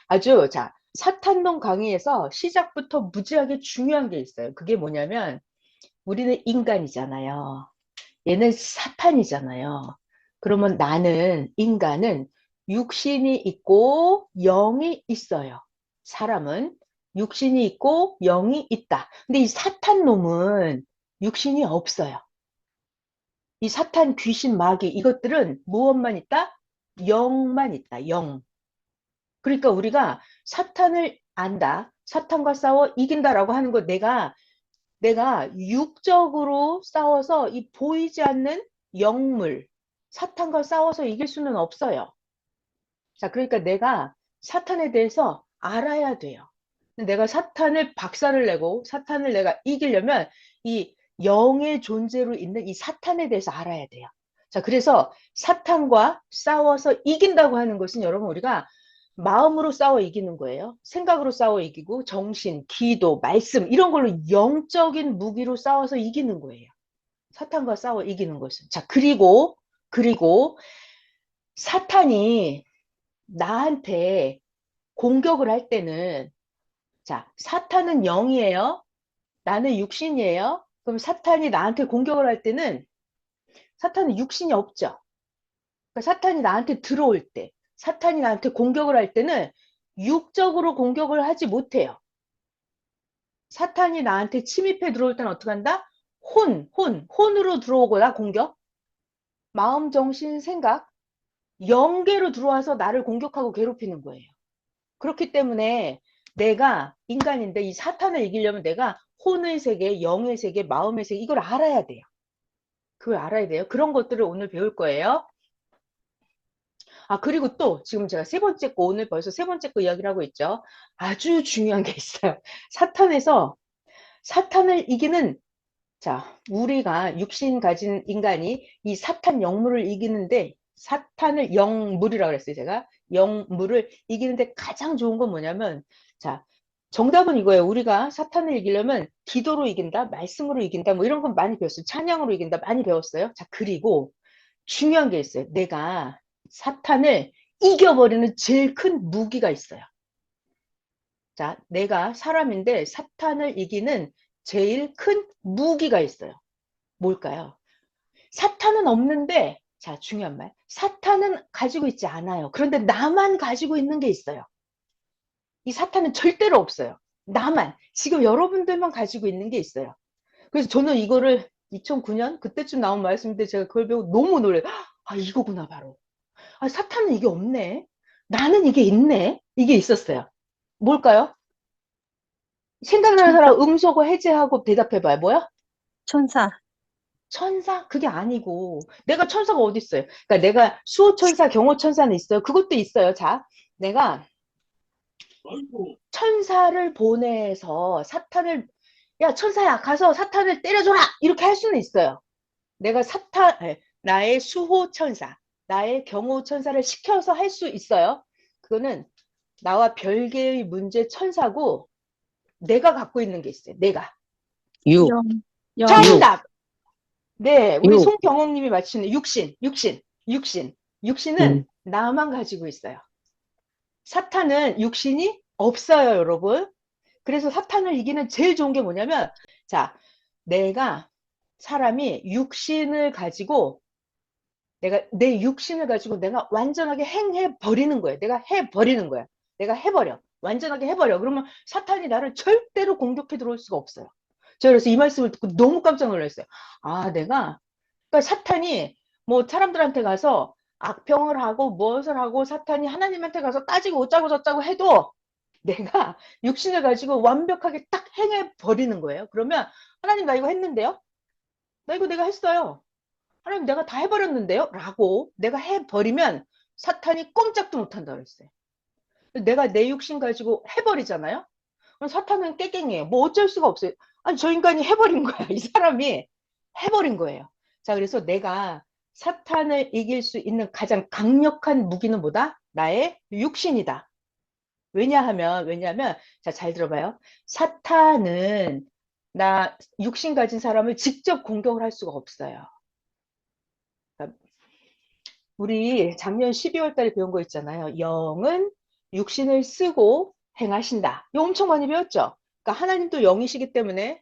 아주, 자, 사탄론 강의에서 시작부터 무지하게 중요한 게 있어요. 그게 뭐냐면, 우리는 인간이잖아요. 얘는 사탄이잖아요. 그러면 나는, 인간은 육신이 있고 영이 있어요. 사람은 육신이 있고 영이 있다. 근데 이 사탄 놈은 육신이 없어요. 이 사탄, 귀신, 마귀, 이것들은 무엇만 있다? 영만 있다. 영. 그러니까 우리가 사탄을 안다. 사탄과 싸워 이긴다라고 하는 거 내가 육적으로 싸워서 이 보이지 않는 영물, 사탄과 싸워서 이길 수는 없어요. 자, 그러니까 내가 사탄에 대해서 알아야 돼요. 내가 사탄을 박살을 내고 사탄을 내가 이기려면 이 영의 존재로 있는 이 사탄에 대해서 알아야 돼요. 자, 그래서 사탄과 싸워서 이긴다고 하는 것은 여러분 우리가 마음으로 싸워 이기는 거예요. 생각으로 싸워 이기고 정신, 기도, 말씀 이런 걸로 영적인 무기로 싸워서 이기는 거예요. 사탄과 싸워 이기는 것은. 자, 그리고 사탄이 나한테 공격을 할 때는 자, 사탄은 영이에요. 나는 육신이에요. 그럼 사탄이 나한테 공격을 할 때는 사탄은 육신이 없죠. 그러니까 사탄이 나한테 들어올 때, 사탄이 나한테 공격을 할 때는 육적으로 공격을 하지 못해요. 사탄이 나한테 침입해 들어올 때는 어떻게 한다? 혼으로 들어오거나 공격. 마음, 정신, 생각, 영계로 들어와서 나를 공격하고 괴롭히는 거예요. 그렇기 때문에 내가 인간인데 이 사탄을 이기려면 내가 혼의 세계, 영의 세계, 마음의 세계 이걸 알아야 돼요. 그걸 알아야 돼요. 그런 것들을 오늘 배울 거예요. 아, 그리고 또 지금 제가 세 번째 거 오늘 벌써 세 번째 거 이야기를 하고 있죠. 아주 중요한 게 있어요. 사탄에서 사탄을 이기는 자, 우리가 육신 가진 인간이 이 사탄 영물을 이기는데 사탄을 영물이라고 그랬어요, 제가. 영물을 이기는데 가장 좋은 건 뭐냐면 자, 정답은 이거예요. 우리가 사탄을 이기려면 기도로 이긴다, 말씀으로 이긴다, 뭐 이런 건 많이 배웠어요. 찬양으로 이긴다, 많이 배웠어요. 자, 그리고 중요한 게 있어요. 내가 사탄을 이겨버리는 제일 큰 무기가 있어요. 자, 내가 사람인데 사탄을 이기는 제일 큰 무기가 있어요. 뭘까요? 사탄은 없는데, 자, 중요한 말. 사탄은 가지고 있지 않아요. 그런데 나만 가지고 있는 게 있어요. 이 사탄은 절대로 없어요. 나만, 지금 여러분들만 가지고 있는 게 있어요. 그래서 저는 이거를 2009년 그때쯤 나온 말씀인데 제가 그걸 배우고 너무 놀래요. 아, 이거구나, 바로. 아, 사탄은 이게 없네. 나는 이게 있네. 이게 있었어요. 뭘까요? 생각나는 천사, 사람 음소거 해제하고 대답해봐요. 뭐야? 천사, 천사? 그게 아니고 내가 천사가 어디 있어요? 그러니까 내가 수호천사, 경호천사는 있어요. 그것도 있어요. 자, 내가 천사를 보내서 사탄을 야 천사야 가서 사탄을 때려줘라 이렇게 할 수는 있어요. 내가 나의 수호천사, 나의 경호천사를 시켜서 할 수 있어요. 그거는 나와 별개의 문제 천사고 내가 갖고 있는 게 있어요. 내가. 육, 영, 영, 육, 정답! 네, 우리 육. 송경옥님이 맞추는 육신. 육신은 음. 나만 가지고 있어요. 사탄은 육신이 없어요, 여러분. 그래서 사탄을 이기는 제일 좋은 게 뭐냐면, 자, 내가 사람이 육신을 가지고, 내가 내 육신을 가지고 내가 완전하게 행해 버리는 거예요. 내가 해 버리는 거야. 내가 해버려. 완전하게 해버려. 그러면 사탄이 나를 절대로 공격해 들어올 수가 없어요. 저 그래서 이 말씀을 듣고 너무 깜짝 놀랐어요. 아, 그러니까 사탄이 뭐 사람들한테 가서 악평을 하고 무엇을 하고 사탄이 하나님한테 가서 따지고 어쩌고 저쩌고 해도 내가 육신을 가지고 완벽하게 딱 행해 버리는 거예요. 그러면 하나님 나 이거 했는데요? 나 이거 내가 했어요. 하나님 내가 다 해버렸는데요? 라고 내가 해버리면 사탄이 꼼짝도 못한다 그랬어요. 내가 내 육신 가지고 해버리잖아요? 그럼 사탄은 깨갱이에요. 뭐 어쩔 수가 없어요. 아니 저 인간이 해버린 거야. 이 사람이 해버린 거예요. 자, 그래서 내가 사탄을 이길 수 있는 가장 강력한 무기는 뭐다? 나의 육신이다. 왜냐하면, 자, 잘 들어봐요. 사탄은 나 육신 가진 사람을 직접 공격을 할 수가 없어요. 그러니까 우리 작년 12월 달에 배운 거 있잖아요. 영은 육신을 쓰고 행하신다. 이거 엄청 많이 배웠죠? 그러니까 하나님도 영이시기 때문에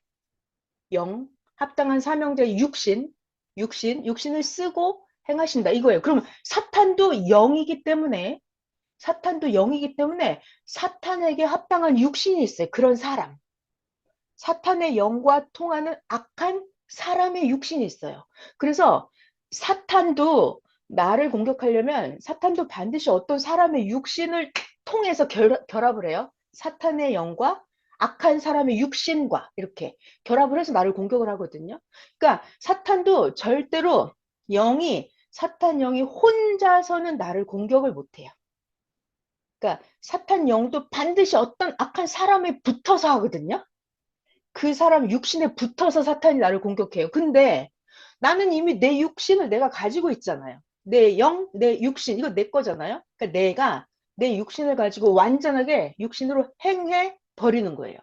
영, 합당한 사명자의 육신을 쓰고 행하신다. 이거예요. 그러면 사탄도 영이기 때문에 사탄에게 합당한 육신이 있어요. 그런 사람. 사탄의 영과 통하는 악한 사람의 육신이 있어요. 그래서 사탄도 나를 공격하려면 사탄도 반드시 어떤 사람의 육신을 통해서 결합을 해요. 사탄의 영과 악한 사람의 육신과 이렇게 결합을 해서 나를 공격을 하거든요. 그러니까 사탄도 절대로 사탄 영이 혼자서는 나를 공격을 못해요. 그러니까 사탄 영도 반드시 어떤 악한 사람에 붙어서 하거든요. 그 사람 육신에 붙어서 사탄이 나를 공격해요. 근데 나는 이미 내 육신을 내가 가지고 있잖아요. 내 영, 내 육신, 이거 내 거잖아요. 그러니까 내가 내 육신을 가지고 완전하게 육신으로 행해 버리는 거예요.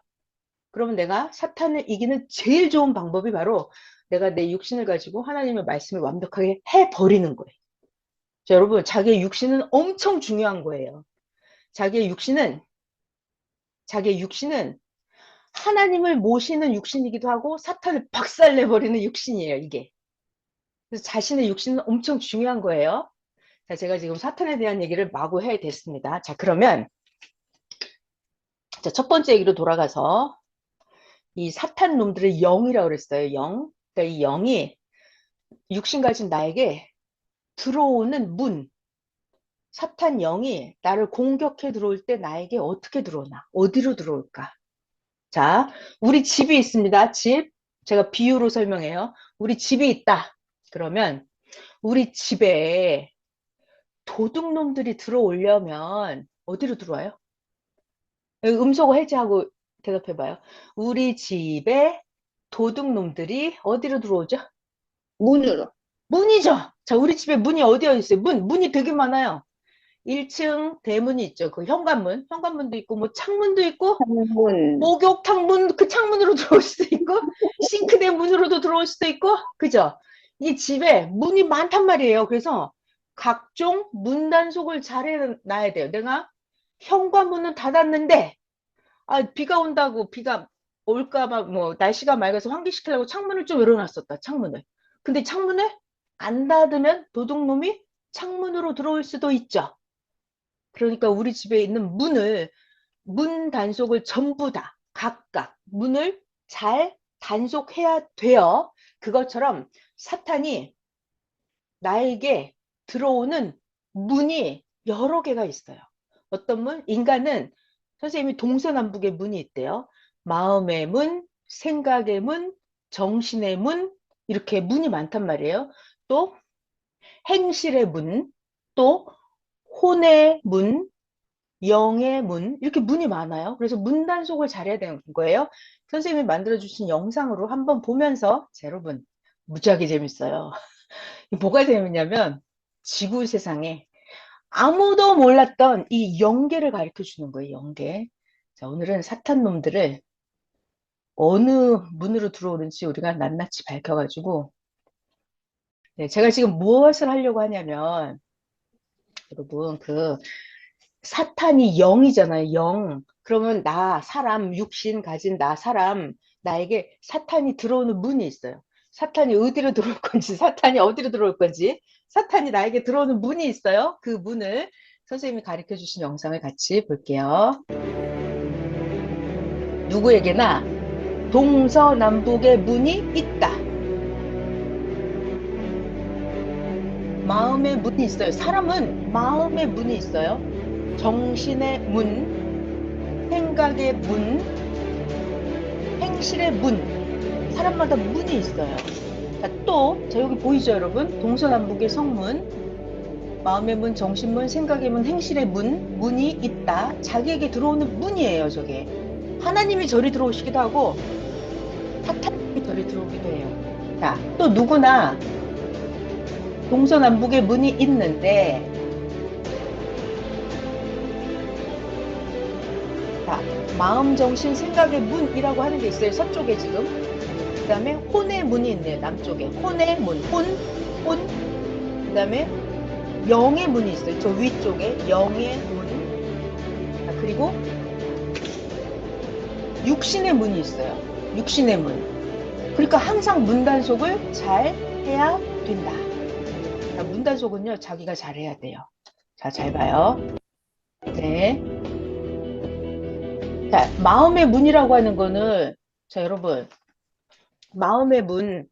그러면 내가 사탄을 이기는 제일 좋은 방법이 바로 내가 내 육신을 가지고 하나님의 말씀을 완벽하게 해 버리는 거예요. 자, 여러분, 자기의 육신은 엄청 중요한 거예요. 자기의 육신은 하나님을 모시는 육신이기도 하고 사탄을 박살내버리는 육신이에요, 이게. 그래서 자신의 육신은 엄청 중요한 거예요. 자, 제가 지금 사탄에 대한 얘기를 마구 해야 됐습니다. 자, 그러면 자, 첫 번째 얘기로 돌아가서 이 사탄 놈들의 영이라고 그랬어요. 영. 그러니까 이 영이 육신 가진 나에게 들어오는 문. 사탄 영이 나를 공격해 들어올 때 나에게 어떻게 들어오나? 어디로 들어올까? 자, 우리 집이 있습니다. 집. 제가 비유로 설명해요. 우리 집이 있다. 그러면 우리 집에 도둑놈들이 들어오려면 어디로 들어와요? 음소거 해제하고 대답해봐요. 우리 집에 도둑놈들이 어디로 들어오죠? 문으로. 문이죠. 자, 우리 집에 문이 어디에 있어요? 문이 되게 많아요. 1층 대문이 있죠. 그 현관문도 있고, 뭐 창문도 있고, 창문. 목욕탕 문, 그 창문으로 들어올 수도 있고, 싱크대 문으로도 들어올 수도 있고, 그죠? 이 집에 문이 많단 말이에요. 그래서 각종 문 단속을 잘 해놔야 돼요. 내가 현관문은 닫았는데, 비가 온다고, 비가 올까봐, 뭐, 날씨가 맑아서 환기시키려고 창문을 좀 열어놨었다, 창문을. 근데 창문을 안 닫으면 도둑놈이 창문으로 들어올 수도 있죠. 그러니까 우리 집에 있는 문 단속을 전부 다 각각 문을 잘 단속해야 돼요. 그것처럼 사탄이 나에게 들어오는 문이 여러 개가 있어요. 어떤 문? 인간은 선생님이 동서남북의 문이 있대요. 마음의 문, 생각의 문, 정신의 문, 이렇게 문이 많단 말이에요. 또 행실의 문, 또 혼의 문, 영의 문, 이렇게 문이 많아요. 그래서 문 단속을 잘해야 되는 거예요. 선생님이 만들어주신 영상으로 한번 보면서, 자, 여러분, 무지하게 재밌어요. 뭐가 재밌냐면, 지구 세상에 아무도 몰랐던 이 영계를 가르쳐 주는 거예요, 영계. 자, 오늘은 사탄 놈들을 어느 문으로 들어오는지 우리가 낱낱이 밝혀가지고, 네, 제가 지금 무엇을 하려고 하냐면, 여러분, 사탄이 영이잖아요, 영. 그러면 사람, 육신 가진 사람, 나에게 사탄이 들어오는 문이 있어요. 사탄이 어디로 들어올 건지, 사탄이 어디로 들어올 건지, 사탄이 나에게 들어오는 문이 있어요. 그 문을 선생님이 가르쳐 주신 영상을 같이 볼게요. 누구에게나 동서남북의 문이 있다. 마음의 문이 있어요. 사람은 마음의 문이 있어요. 정신의 문, 생각의 문, 행실의 문. 사람마다 문이 있어요. 자, 여기 보이죠, 여러분? 동서남북의 성문, 마음의 문, 정신문, 생각의 문, 행실의 문이 있다. 자기에게 들어오는 문이에요, 저게. 하나님이 저리 들어오시기도 하고, 사탄이 저리 들어오기도 해요. 자, 또 누구나 동서남북의 문이 있는데, 자, 마음, 정신, 생각의 문이라고 하는 게 있어요. 서쪽에 지금. 그 다음에 혼의 문이 있네요. 남쪽에. 혼의 문, 그 다음에 영의 문이 있어요. 저 위쪽에 영의 문. 그리고 육신의 문이 있어요. 육신의 문. 그러니까 항상 문 단속을 잘 해야 된다. 자, 문 단속은요, 자기가 잘 해야 돼요. 자, 잘 봐요. 네. 자, 마음의 문이라고 하는 거는, 자, 여러분, 마음의 문,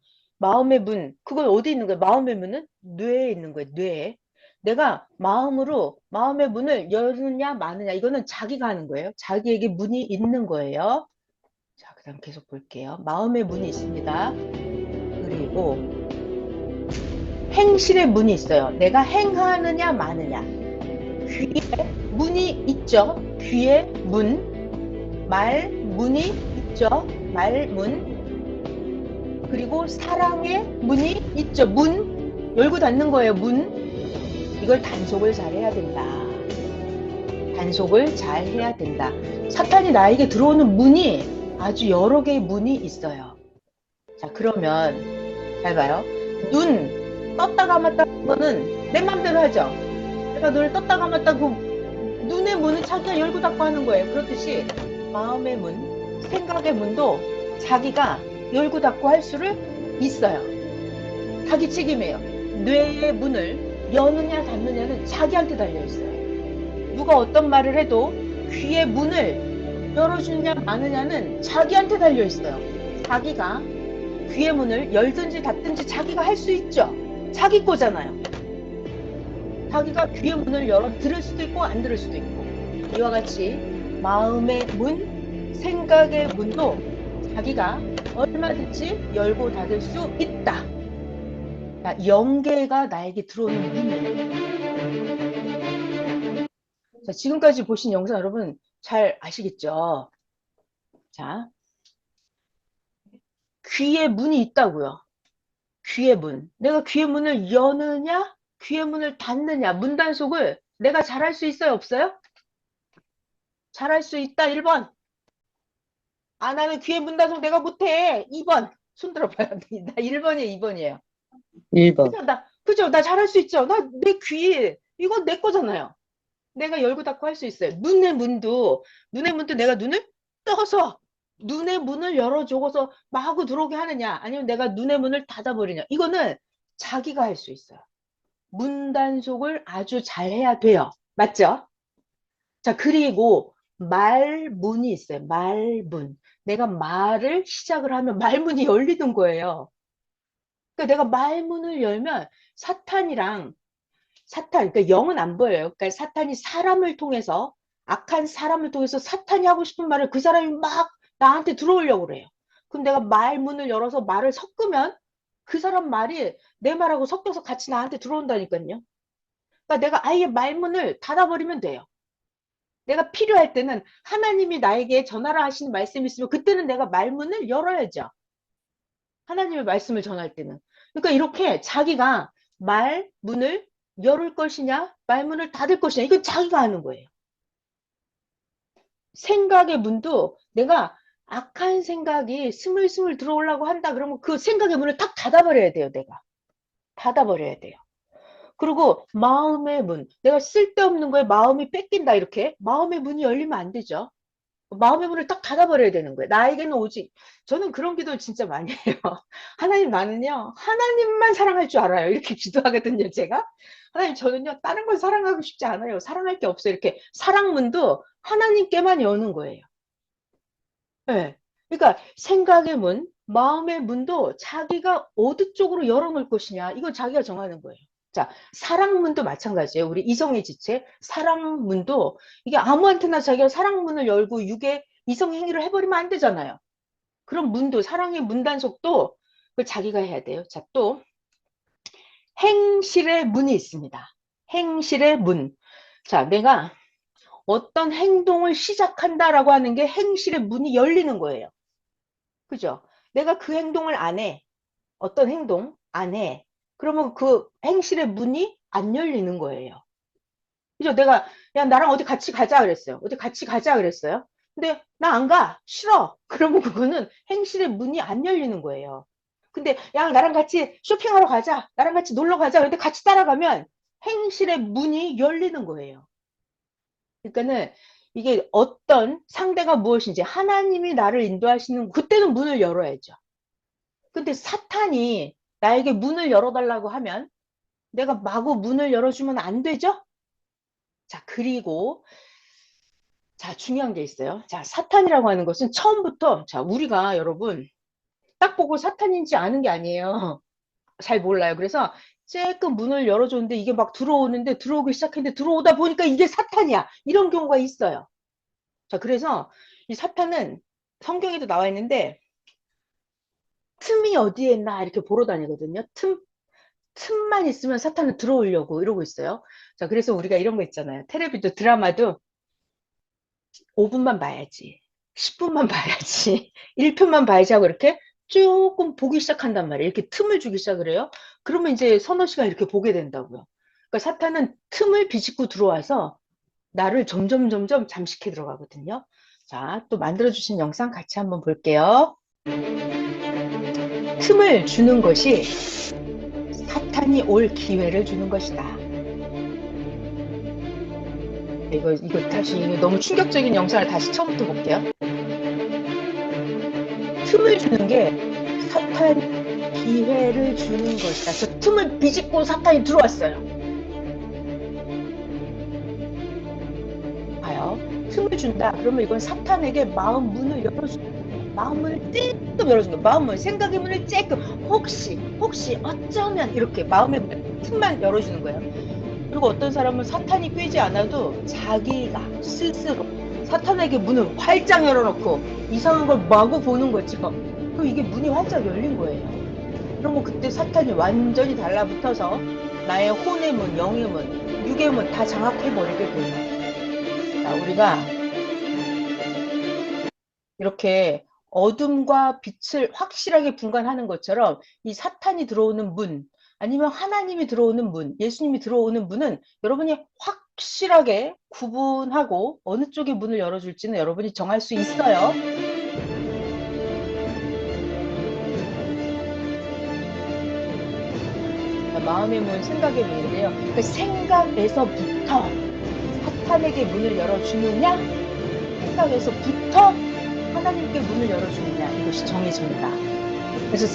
그건 어디 있는 거예요? 마음의 문은 뇌에 있는 거예요, 뇌에. 내가 마음으로 마음의 문을 여느냐, 마느냐, 이거는 자기가 하는 거예요. 자기에게 문이 있는 거예요. 자, 그 다음 계속 볼게요. 마음의 문이 있습니다. 그리고 행실의 문이 있어요. 내가 행하느냐, 마느냐. 귀에 문이 있죠. 귀에 문, 말, 문이 있죠. 말문. 그리고 사랑의 문이 있죠. 문, 열고 닫는 거예요. 문. 이걸 단속을 잘 해야 된다. 단속을 잘 해야 된다. 사탄이 나에게 들어오는 문이 아주 여러 개의 문이 있어요. 자, 그러면 잘 봐요. 눈 떴다 감았다 하는 거는 내 맘대로 하죠. 내가 눈을 떴다 감았다 그 눈의 문은 자기가 열고 닫고 하는 거예요. 그렇듯이 마음의 문, 생각의 문도 자기가 열고 닫고 할 수를 있어요. 자기 책임이에요. 뇌의 문을 여느냐 닫느냐는 자기한테 달려있어요. 누가 어떤 말을 해도 귀의 문을 열어주느냐 마느냐는 자기한테 달려있어요. 자기가 귀의 문을 열든지 닫든지 자기가 할 수 있죠. 자기 거잖아요. 자기가 귀의 문을 열어 들을 수도 있고 안 들을 수도 있고. 이와 같이 마음의 문, 생각의 문도 자기가 얼마든지 열고 닫을 수 있다. 자, 영계가 나에게 들어오는 문이에요. 자, 지금까지 보신 영상 여러분 잘 아시겠죠? 자, 귀의 문이 있다고요. 귀의 문. 내가 귀의 문을 여느냐? 귀의 문을 닫느냐? 문 단속을 내가 잘할 수 있어요? 없어요? 잘할 수 있다. 1번. 아, 나는 귀의 문 단속 내가 못해. 2번. 손 들어봐요. 나 1번이에요, 2번이에요. 1번. 그죠? 나 잘할 수 있죠? 나 내 귀, 이건 내 거잖아요. 내가 열고 닫고 할 수 있어요. 눈의 문도 내가 눈을 떠서 눈의 문을 열어주고서 마구 들어오게 하느냐, 아니면 내가 눈의 문을 닫아버리냐. 이거는 자기가 할 수 있어요. 문 단속을 아주 잘 해야 돼요. 맞죠? 자, 그리고 말문이 있어요. 말문. 내가 말을 시작을 하면 말문이 열리는 거예요. 그러니까 내가 말문을 열면 그러니까 영은 안 보여요. 그러니까 사탄이 사람을 통해서, 악한 사람을 통해서 사탄이 하고 싶은 말을 그 사람이 막 나한테 들어오려고 그래요. 그럼 내가 말문을 열어서 말을 섞으면 그 사람 말이 내 말하고 섞여서 같이 나한테 들어온다니까요. 그러니까 내가 아예 말문을 닫아버리면 돼요. 내가 필요할 때는 하나님이 나에게 전하라 하시는 말씀이 있으면 그때는 내가 말문을 열어야죠. 하나님의 말씀을 전할 때는. 그러니까 이렇게 자기가 말문을 열을 것이냐, 말문을 닫을 것이냐, 이건 자기가 하는 거예요. 생각의 문도 내가 악한 생각이 스물스물 들어오려고 한다 그러면 그 생각의 문을 딱 닫아버려야 돼요, 내가. 닫아버려야 돼요. 그리고 마음의 문, 내가 쓸데없는 거에 마음이 뺏긴다, 이렇게. 마음의 문이 열리면 안 되죠. 마음의 문을 딱 닫아버려야 되는 거예요. 나에게는 오직, 저는 그런 기도 진짜 많이 해요. 하나님, 나는요, 하나님만 사랑할 줄 알아요. 이렇게 기도하거든요, 제가. 하나님, 저는요, 다른 걸 사랑하고 싶지 않아요. 사랑할 게 없어요. 이렇게 사랑문도 하나님께만 여는 거예요. 네. 그러니까 생각의 문, 마음의 문도 자기가 어디 쪽으로 열어놓을 것이냐, 이건 자기가 정하는 거예요. 자, 사랑문도 마찬가지예요. 우리 이성의 지체, 사랑문도 이게 아무한테나 자기가 사랑문을 열고 육의 이성 행위를 해버리면 안 되잖아요. 그런 문도, 사랑의 문단속도 그걸 자기가 해야 돼요. 자, 또 행실의 문이 있습니다. 행실의 문. 자, 내가 어떤 행동을 시작한다라고 하는 게 행실의 문이 열리는 거예요. 그죠? 내가 그 행동을 안 해. 어떤 행동 안 해. 그러면 그 행실의 문이 안 열리는 거예요. 그죠? 내가, 야, 나랑 어디 같이 가자 그랬어요. 어디 같이 가자 그랬어요. 근데 나 안 가. 싫어. 그러면 그거는 행실의 문이 안 열리는 거예요. 근데 야, 나랑 같이 쇼핑하러 가자. 나랑 같이 놀러 가자. 근데 같이 따라가면 행실의 문이 열리는 거예요. 그러니까는 이게 어떤 상대가 무엇인지 하나님이 나를 인도하시는 그때는 문을 열어야죠. 근데 사탄이 나에게 문을 열어달라고 하면 내가 마구 문을 열어주면 안 되죠? 자, 그리고 자, 중요한 게 있어요. 자, 사탄이라고 하는 것은 처음부터 자, 우리가 여러분 딱 보고 사탄인지 아는 게 아니에요. 잘 몰라요. 그래서 쬐끔 문을 열어줬는데 이게 막 들어오는데 들어오기 시작했는데 들어오다 보니까 이게 사탄이야. 이런 경우가 있어요. 자, 그래서 이 사탄은 성경에도 나와 있는데 틈이 어디에 있나 이렇게 보러 다니거든요. 틈만 있으면 사탄은 들어오려고 이러고 있어요. 자, 그래서 우리가 이런 거 있잖아요. 텔레비도 드라마도 5분만 봐야지. 10분만 봐야지. 1편만 봐야지 하고 이렇게 조금 보기 시작한단 말이에요. 이렇게 틈을 주기 시작을 해요. 그러면 이제 서너 시간 이렇게 보게 된다고요. 그러니까 사탄은 틈을 비집고 들어와서 나를 점점 잠식해 들어가거든요. 자, 또 만들어주신 영상 같이 한번 볼게요. 틈을 주는 것이 사탄이 올 기회를 주는 것이다. 이거 다시 너무 충격적인 영상을 다시 처음부터 볼게요. 틈을 주는 게 사탄 기회를 주는 것이다. 저 틈을 비집고 사탄이 들어왔어요. 봐요. 틈을 준다. 그러면 이건 사탄에게 마음 문을 열어주는 거예요. 마음을 쬐끔 열어주는 거예요. 마음을 생각의 문을 쬐끔 혹시 어쩌면 이렇게 마음의 틈만 열어주는 거예요. 그리고 어떤 사람은 사탄이 꿰지 않아도 자기가 스스로 사탄에게 문을 활짝 열어놓고 이상한 걸 마구 보는 거죠. 그럼 이게 문이 활짝 열린 거예요. 그러면 그때 사탄이 완전히 달라붙어서 나의 혼의 문, 영의 문, 육의 문 다 장악해버리게 돼요. 자, 우리가 이렇게 어둠과 빛을 확실하게 분간하는 것처럼 이 사탄이 들어오는 문, 아니면 하나님이 들어오는 문, 예수님이 들어오는 문은 여러분이 확실하게 구분하고 어느 쪽에 문을 열어줄지는 여러분이 정할 수 있어요. 마음의 문, 생각의 문인데요. 그 생각에서부터 사탄에게 문을 열어주느냐, 생각에서부터 하나님께 문을 열어주느냐, 이것이 정해집니다. 그래서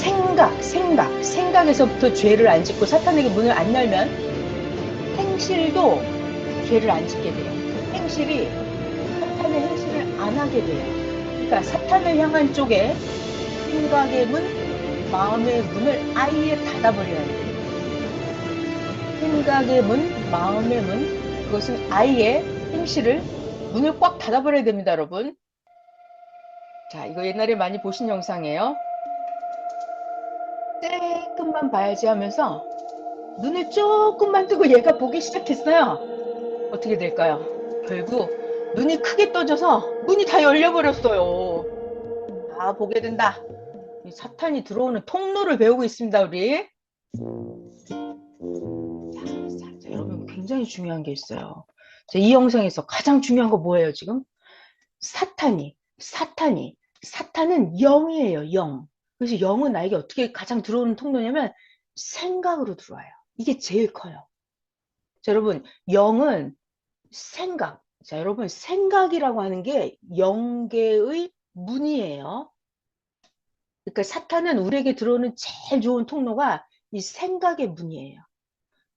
생각에서부터 죄를 안 짓고 사탄에게 문을 안 열면 행실도 죄를 안 짓게 돼요. 행실이 사탄의 행실을 안 하게 돼요. 그러니까 사탄을 향한 쪽에 생각의 문, 마음의 문을 아예 닫아버려야 돼요. 생각의 문, 마음의 문, 그것은 아예 행실을 문을 꽉 닫아버려야 됩니다, 여러분. 자, 이거 옛날에 많이 보신 영상이에요. 조금만 봐야지 하면서 눈을 조금만 뜨고 얘가 보기 시작했어요. 어떻게 될까요? 결국 눈이 크게 떠져서 문이 다 열려버렸어요. 다 보게 된다. 사탄이 들어오는 통로를 배우고 있습니다, 우리. 자, 여러분 굉장히 중요한 게 있어요. 자, 이 영상에서 가장 중요한 거 뭐예요, 지금? 사탄은 영이에요, 영. 그래서 영은 나에게 어떻게 가장 들어오는 통로냐면 생각으로 들어와요. 이게 제일 커요. 자, 여러분, 영은 생각. 자, 여러분, 생각이라고 하는 게 영계의 문이에요. 그러니까 사탄은 우리에게 들어오는 제일 좋은 통로가 이 생각의 문이에요.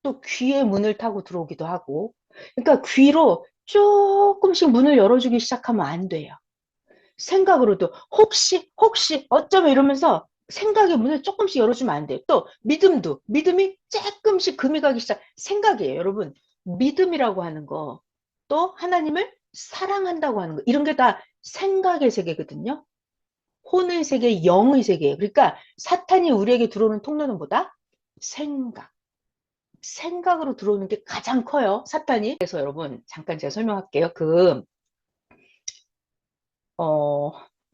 또 귀의 문을 타고 들어오기도 하고. 그러니까 귀로 조금씩 문을 열어주기 시작하면 안 돼요. 생각으로도 혹시 어쩌면 이러면서 생각의 문을 조금씩 열어주면 안 돼요. 또 믿음이 조금씩 금이 가기 시작. 생각이에요. 여러분, 믿음이라고 하는 거, 또 하나님을 사랑한다고 하는 거, 이런 게 다 생각의 세계거든요. 혼의 세계, 영의 세계예요. 그러니까 사탄이 우리에게 들어오는 통로는 뭐다? 생각으로 들어오는 게 가장 커요, 사탄이. 그래서 여러분, 잠깐 제가 설명할게요.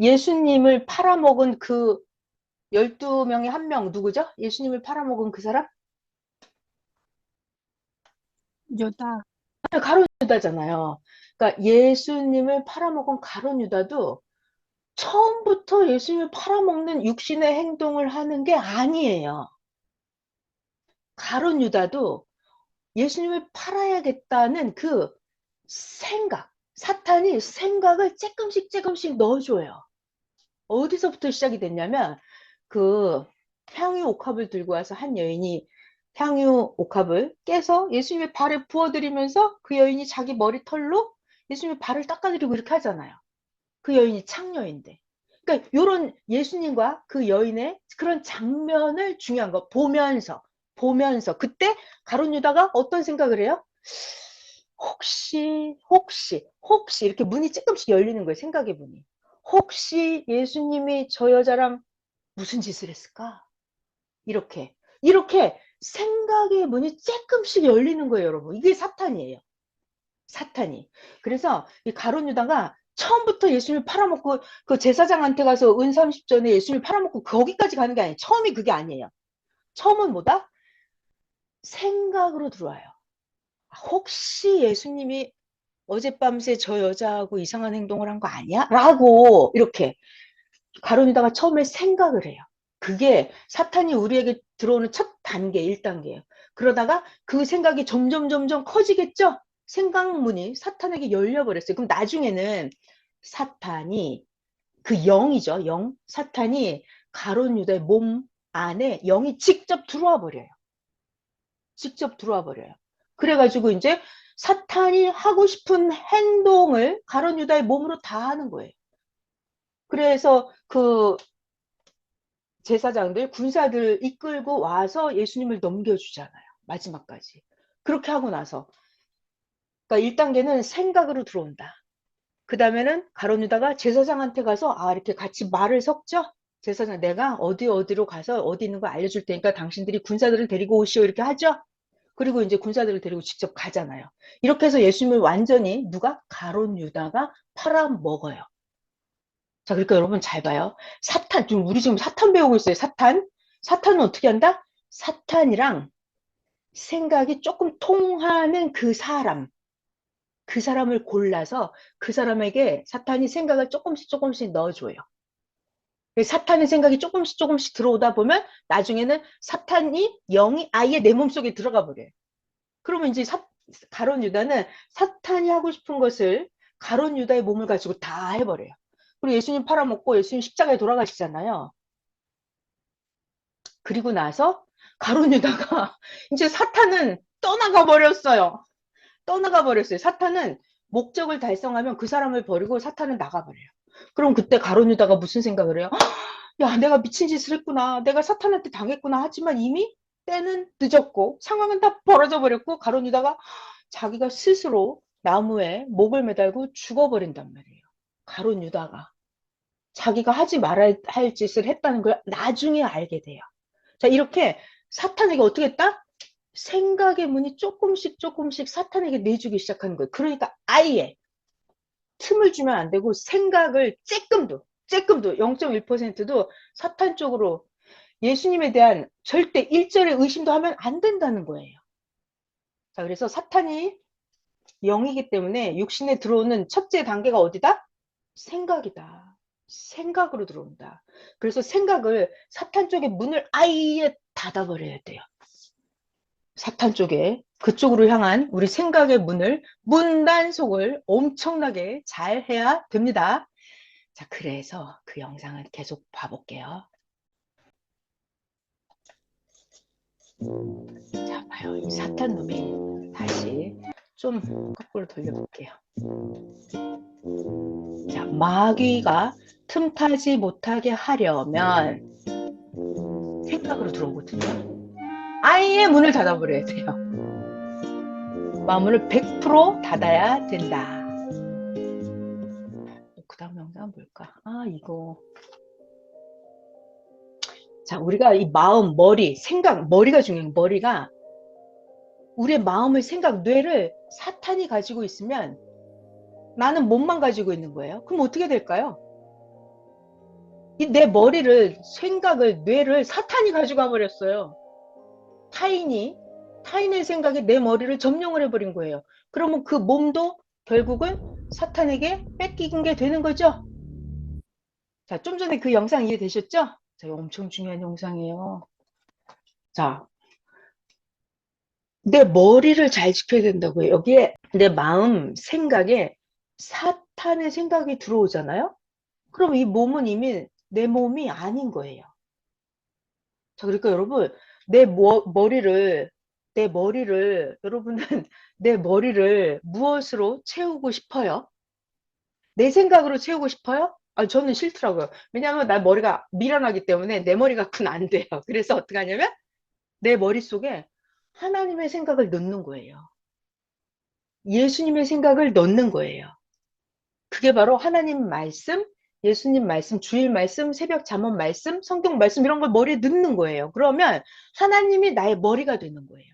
예수님을 팔아먹은 그 12명의 한 명 누구죠? 예수님을 팔아먹은 그 사람? 유다. 가룟 유다잖아요. 그러니까 예수님을 팔아먹은 가룟 유다도 처음부터 예수님을 팔아먹는 육신의 행동을 하는 게 아니에요. 가룟 유다도 예수님을 팔아야겠다는 그 사탄이 생각을 조금씩 넣어줘요. 어디서부터 시작이 됐냐면 그 향유 옥합을 들고 와서 한 여인이 향유 옥합을 깨서 예수님의 발에 부어드리면서 그 여인이 자기 머리털로 예수님의 발을 닦아드리고 이렇게 하잖아요. 그 여인이 창녀인데. 그러니까 이런 예수님과 그 여인의 그런 장면을 중요한 거 보면서 그때 가룟 유다가 어떤 생각을 해요? 혹시 이렇게 문이 조금씩 열리는 거예요. 생각의 문이. 혹시 예수님이 저 여자랑 무슨 짓을 했을까? 이렇게 생각의 문이 조금씩 열리는 거예요, 여러분. 이게 사탄이에요. 사탄이. 그래서 이 가룟 유다가 처음부터 예수님을 팔아먹고 그 제사장한테 가서 은 30전에 예수님을 팔아먹고 거기까지 가는 게 아니에요. 처음이 그게 아니에요. 처음은 뭐다? 생각으로 들어와요. 혹시 예수님이 어젯밤새 저 여자하고 이상한 행동을 한 거 아니야? 라고 이렇게 가룟 유다가 처음에 생각을 해요. 그게 사탄이 우리에게 들어오는 첫 단계, 1단계예요. 그러다가 그 생각이 점점 커지겠죠? 생각문이 사탄에게 열려버렸어요. 그럼 나중에는 사탄이 그 영이죠. 영. 사탄이 가룟 유다의 몸 안에 영이 직접 들어와 버려요. 직접 들어와 버려요. 그래가지고 이제 사탄이 하고 싶은 행동을 가룟 유다의 몸으로 다 하는 거예요. 그래서 그 제사장들, 군사들 이끌고 와서 예수님을 넘겨주잖아요. 마지막까지. 그렇게 하고 나서. 그러니까 1단계는 생각으로 들어온다. 그 다음에는 가룟 유다가 제사장한테 가서 이렇게 같이 말을 섞죠. 제사장 내가 어디로 가서 어디 있는 거 알려줄 테니까 당신들이 군사들을 데리고 오시오 이렇게 하죠. 그리고 이제 군사들을 데리고 직접 가잖아요. 이렇게 해서 예수님을 완전히 누가? 가룟 유다가 팔아먹어요. 자, 그러니까 여러분 잘 봐요. 사탄, 우리 지금 사탄 배우고 있어요. 사탄은 어떻게 한다? 사탄이랑 생각이 조금 통하는 그 사람을 골라서 그 사람에게 사탄이 생각을 조금씩 넣어줘요. 사탄의 생각이 조금씩 들어오다 보면 나중에는 사탄이 영이 아예 내 몸속에 들어가 버려요. 그러면 이제 가룟 유다는 사탄이 하고 싶은 것을 가룟 유다의 몸을 가지고 다 해버려요. 그리고 예수님 팔아먹고 예수님 십자가에 돌아가시잖아요. 그리고 나서 가룟 유다가 이제 사탄은 떠나가 버렸어요. 사탄은 목적을 달성하면 그 사람을 버리고 사탄은 나가버려요. 그럼 그때 가룟 유다가 무슨 생각을 해요? 야, 내가 미친 짓을 했구나. 내가 사탄한테 당했구나. 하지만 이미 때는 늦었고 상황은 다 벌어져 버렸고 가룟 유다가 자기가 스스로 나무에 목을 매달고 죽어버린단 말이에요. 가룟 유다가 자기가 하지 말아야 할 짓을 했다는 걸 나중에 알게 돼요. 자, 이렇게 사탄에게 어떻게 했다? 생각의 문이 조금씩 사탄에게 내주기 시작하는 거예요. 그러니까 아예 틈을 주면 안 되고 생각을 쬐끔도 0.1%도 사탄 쪽으로 예수님에 대한 절대 일절의 의심도 하면 안 된다는 거예요. 자, 그래서 사탄이 영이기 때문에 육신에 들어오는 첫째 단계가 어디다? 생각이다. 생각으로 들어온다. 그래서 생각을 사탄 쪽의 문을 아예 닫아버려야 돼요. 사탄 쪽에 그쪽으로 향한 우리 생각의 문을 문단속을 엄청나게 잘 해야 됩니다. 자, 그래서 그 영상을 계속 봐볼게요. 자, 봐요. 이 사탄 놈이 다시 좀 거꾸로 돌려볼게요. 자, 마귀가 틈타지 못하게 하려면 생각으로 들어오거든요. 아예 문을 닫아버려야 돼요. 마음을 100% 닫아야 된다. 그 다음 영상은 뭘까? 이거. 자, 우리가 이 마음, 머리, 생각, 머리가 중요해요. 머리가 우리의 마음을, 생각, 뇌를 사탄이 가지고 있으면 나는 몸만 가지고 있는 거예요. 그럼 어떻게 될까요? 이 내 머리를, 생각을, 뇌를 사탄이 가져가 버렸어요. 타인의 생각에 내 머리를 점령을 해버린 거예요. 그러면 그 몸도 결국은 사탄에게 뺏긴 게 되는 거죠. 자, 좀 전에 그 영상 이해되셨죠? 자, 이거 엄청 중요한 영상이에요. 자, 내 머리를 잘 지켜야 된다고요. 여기에 내 마음, 생각에 사탄의 생각이 들어오잖아요. 그럼 이 몸은 이미 내 몸이 아닌 거예요. 자, 그러니까 여러분, 내 머리를, 여러분은 내 머리를 무엇으로 채우고 싶어요? 내 생각으로 채우고 싶어요? 아, 저는 싫더라고요. 왜냐하면 나 머리가 미련하기 때문에 내 머리 갖고는 안 돼요. 그래서 어떻게 하냐면 내 머릿속에 하나님의 생각을 넣는 거예요. 예수님의 생각을 넣는 거예요. 그게 바로 하나님 말씀, 예수님 말씀, 주일 말씀, 새벽 잠언 말씀, 성경 말씀 이런 걸 머리에 넣는 거예요. 그러면 하나님이 나의 머리가 되는 거예요.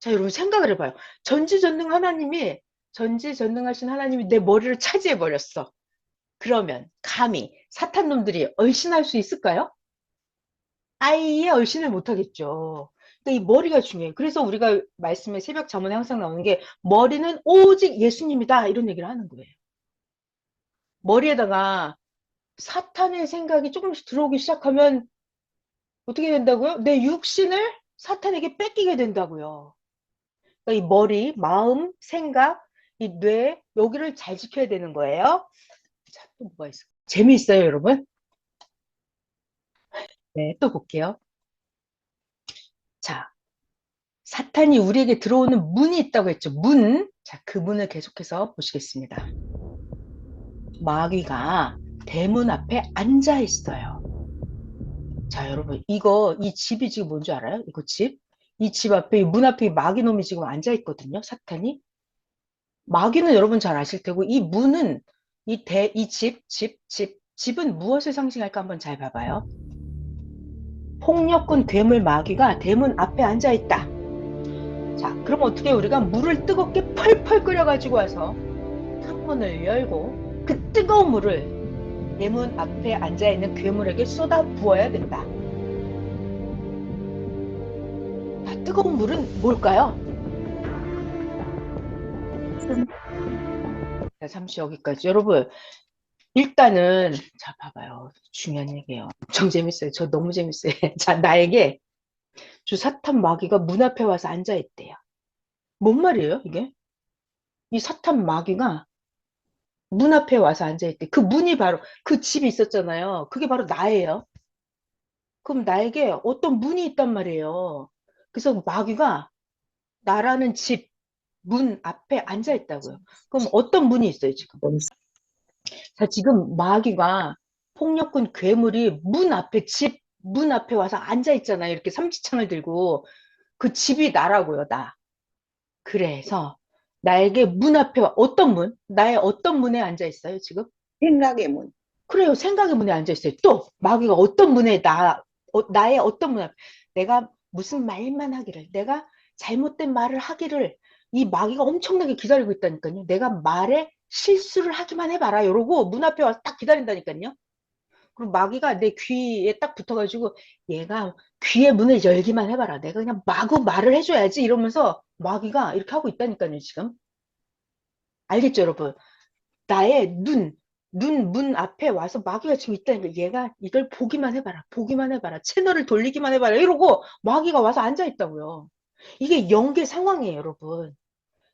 자, 여러분 생각을 해봐요. 전지전능하신 하나님이 내 머리를 차지해 버렸어. 그러면 감히 사탄 놈들이 얼씬할 수 있을까요? 아예 얼씬을 못하겠죠. 그러니까 이 머리가 중요해요. 그래서 우리가 말씀에 새벽 잠언에 항상 나오는 게 머리는 오직 예수님이다 이런 얘기를 하는 거예요. 머리에다가 사탄의 생각이 조금씩 들어오기 시작하면 어떻게 된다고요? 내 육신을 사탄에게 뺏기게 된다고요. 그러니까 이 머리, 마음, 생각, 이 뇌, 여기를 잘 지켜야 되는 거예요. 자, 또 뭐가 있을까요? 재미있어요, 여러분? 네, 또 볼게요. 자, 사탄이 우리에게 들어오는 문이 있다고 했죠. 문. 자, 그 문을 계속해서 보시겠습니다. 마귀가 대문 앞에 앉아 있어요. 자, 여러분, 이 집이 지금 뭔지 알아요? 이거 집? 이 집 앞에, 이 문 앞에 마귀놈이 지금 앉아 있거든요, 사탄이. 마귀는 여러분 잘 아실 테고, 이 문은, 집은 무엇을 상징할까 한번 잘 봐봐요. 폭력군 괴물 마귀가 대문 앞에 앉아 있다. 자, 그럼 어떻게 우리가 물을 뜨겁게 펄펄 끓여가지고 와서 창문을 열고 그 뜨거운 물을 대문 앞에 앉아있는 괴물에게 쏟아 부어야 된다. 자, 뜨거운 물은 뭘까요? 자, 잠시 여기까지. 여러분, 일단은, 자, 봐봐요. 중요한 얘기예요. 엄청 재밌어요. 저 너무 재밌어요. 자, 나에게 주 사탄 마귀가 문 앞에 와서 앉아있대요. 뭔 말이에요, 이게? 이 사탄 마귀가 문 앞에 와서 앉아있대. 그 문이 바로, 그 집이 있었잖아요. 그게 바로 나예요. 그럼 나에게 어떤 문이 있단 말이에요. 그래서 마귀가 나라는 집, 문 앞에 앉아있다고요. 그럼 어떤 문이 있어요, 지금? 자, 지금 마귀가 폭력군 괴물이 문 앞에 와서 앉아있잖아요. 이렇게 삼지창을 들고. 그 집이 나라고요, 나. 그래서 나에게 문 앞에 어떤 문? 나의 어떤 문에 앉아있어요, 지금? 생각의 문. 그래요. 생각의 문에 앉아있어요. 또 마귀가 어떤 문에 나의 어떤 문 앞에 내가 무슨 말만 하기를 내가 잘못된 말을 하기를 이 마귀가 엄청나게 기다리고 있다니까요. 내가 말에 실수를 하기만 해봐라 이러고 문 앞에 와서 딱 기다린다니까요. 그리고 마귀가 내 귀에 딱 붙어가지고 얘가 귀의 문을 열기만 해봐라. 내가 그냥 마구 말을 해줘야지 이러면서 마귀가 이렇게 하고 있다니까요. 지금 알겠죠, 여러분? 나의 문 앞에 와서 마귀가 지금 있다니까 얘가 이걸 보기만 해봐라. 보기만 해봐라. 채널을 돌리기만 해봐라. 이러고 마귀가 와서 앉아있다고요. 이게 연계 상황이에요, 여러분.